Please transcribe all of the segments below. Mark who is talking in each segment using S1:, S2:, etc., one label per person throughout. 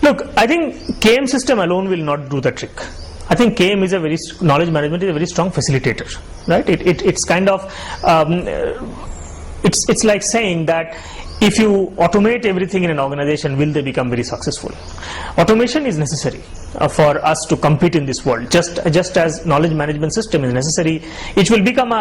S1: Look, I think KM system alone will not do the trick. I think KM is a very, knowledge management is a very strong facilitator, right? It's kind of, it's like saying that if you automate everything in an organization, will they become very successful? Automation is necessary for us to compete in this world. Just as knowledge management system is necessary, it will become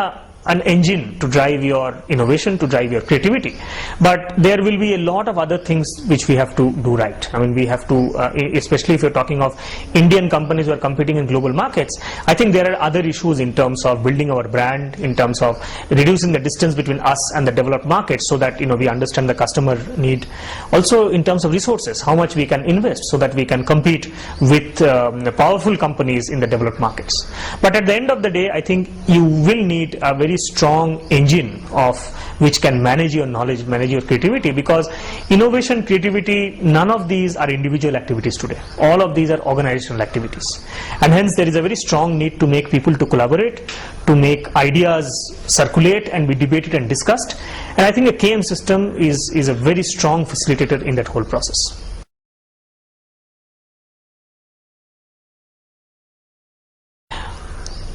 S1: an engine to drive your innovation, to drive your creativity. But there will be a lot of other things which we have to do right. I mean, we have to, especially if you're talking of Indian companies who are competing in global markets, I think there are other issues in terms of building our brand, in terms of reducing the distance between us and the developed markets so that, we understand the customer need. Also in terms of resources, how much we can invest so that we can compete with powerful companies in the developed markets. But at the end of the day, I think you will need a very strong engine of which can manage your knowledge, manage your creativity, because innovation, creativity, none of these are individual activities today. All of these are organizational activities, and hence there is a very strong need to make people to collaborate, to make ideas circulate and be debated and discussed, and I think a KM system is a very strong facilitator in that whole process.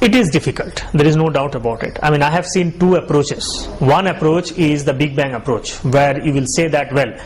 S1: It is difficult, there is no doubt about it. I mean, I have seen two approaches. One approach is the Big Bang approach, where you will say that, well,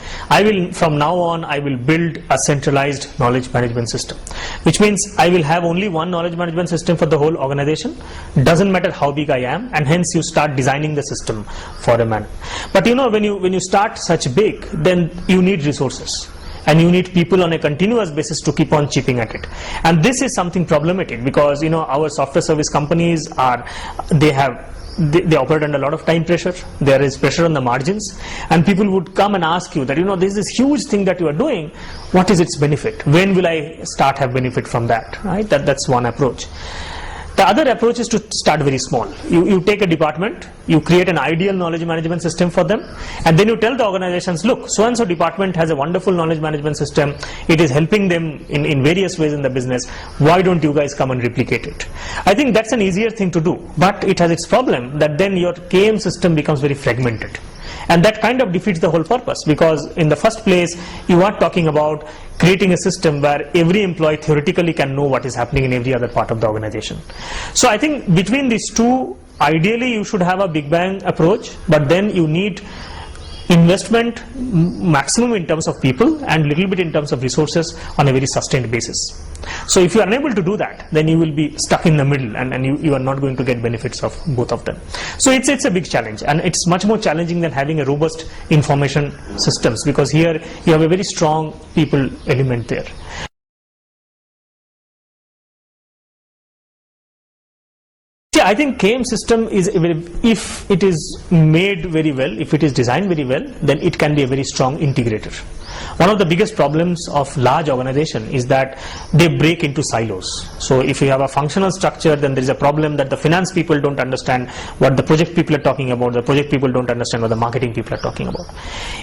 S1: from now on, I will build a centralized knowledge management system, which means I will have only one knowledge management system for the whole organization. Doesn't matter how big I am, and hence you start designing the system for a man. But when you start such big, then you need resources. And you need people on a continuous basis to keep on chipping at it. And this is something problematic because, our software service companies they operate under a lot of time pressure. There is pressure on the margins, and people would come and ask you that, there's this huge thing that you are doing. What is its benefit? When will I start have benefit from that? Right? That's one approach. The other approach is to start very small. You take a department, you create an ideal knowledge management system for them, and then you tell the organizations, look, so and so department has a wonderful knowledge management system, it is helping them in various ways in the business, why don't you guys come and replicate it? I think that's an easier thing to do, but it has its problem that then your KM system becomes very fragmented. And that kind of defeats the whole purpose, because in the first place you are talking about creating a system where every employee theoretically can know what is happening in every other part of the organization. So I think between these two, ideally you should have a Big Bang approach, but then you need investment maximum in terms of people and little bit in terms of resources on a very sustained basis. So if you are unable to do that, then you will be stuck in the middle, and you are not going to get benefits of both of them. So it's a big challenge, and it's much more challenging than having a robust information systems, because here you have a very strong people element there. I think KM system is, if it is made very well, if it is designed very well, then it can be a very strong integrator. One of the biggest problems of large organization is that they break into silos. So if you have a functional structure, then there is a problem that the finance people don't understand what the project people are talking about, the project people don't understand what the marketing people are talking about.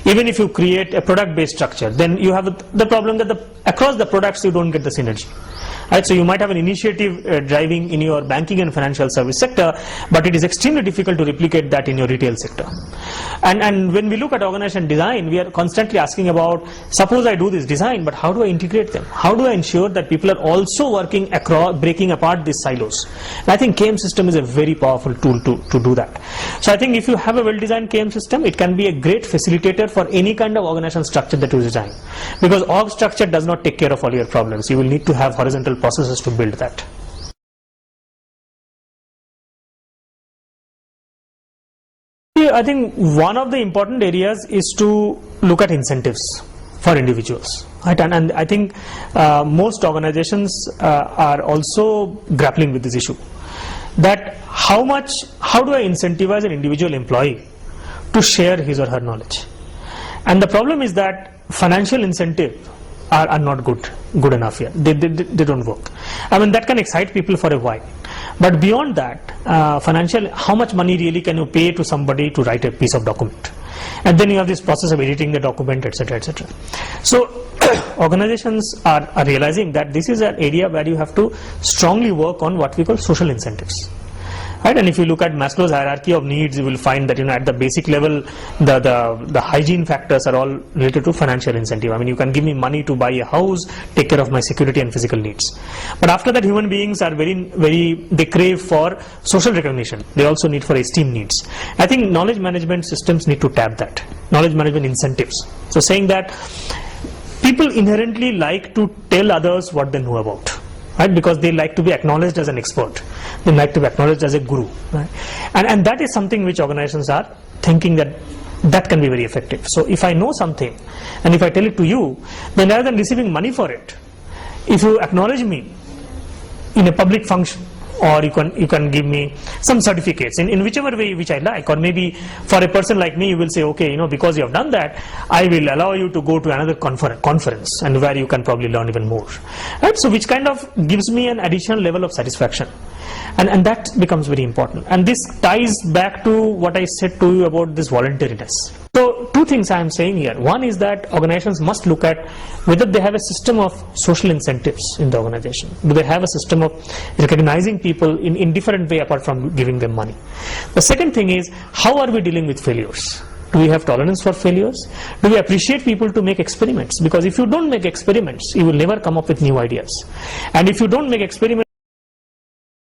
S1: Even if you create a product based structure, then you have the problem that across the products you don't get the synergy. Right, so you might have an initiative driving in your banking and financial service sector, but it is extremely difficult to replicate that in your retail sector. And when we look at organization design, we are constantly asking about, suppose I do this design, but how do I integrate them? How do I ensure that people are also working across, breaking apart these silos? And I think KM system is a very powerful tool to do that. So I think if you have a well-designed KM system, it can be a great facilitator for any kind of organizational structure that you design. Because org structure does not take care of all your problems. You will need to have horizontal processes to build that. I think one of the important areas is to look at incentives for individuals. Right? And I think most organizations are also grappling with this issue. That how do I incentivize an individual employee to share his or her knowledge? And the problem is that financial incentive are not good enough here. They don't work. I mean, that can excite people for a while, but beyond that, how much money really can you pay to somebody to write a piece of document? And then you have this process of editing the document, etc., etc. So organizations are realizing that this is an area where you have to strongly work on what we call social incentives. right? And if you look at Maslow's hierarchy of needs, you will find that, you know, at the basic level, the hygiene factors are all related to financial incentive. I mean, you can give me money to buy a house, take care of my security and physical needs. But after that, human beings are they crave for social recognition. They also need for esteem needs. I think knowledge management systems need to tap that. Knowledge management incentives. So saying that people inherently like to tell others what they know about. Right? Because they like to be acknowledged as an expert. They like to be acknowledged as a guru. Right? And that is something which organizations are thinking that can be very effective. So if I know something and if I tell it to you, then rather than receiving money for it, if you acknowledge me in a public function, or you can give me some certificates in whichever way which I like, or maybe for a person like me, you will say, okay, you know, because you have done that, I will allow you to go to another conference, and where you can probably learn even more, right? So which kind of gives me an additional level of satisfaction, and that becomes very important. And this ties back to what I said to you about this voluntariness. So two things I am saying here. One is that organizations must look at whether they have a system of social incentives in the organization. Do they have a system of recognizing people in different way apart from giving them money? The second thing is, how are we dealing with failures? Do we have tolerance for failures? Do we appreciate people to make experiments? Because if you don't make experiments, you will never come up with new ideas. And if you don't make experiments,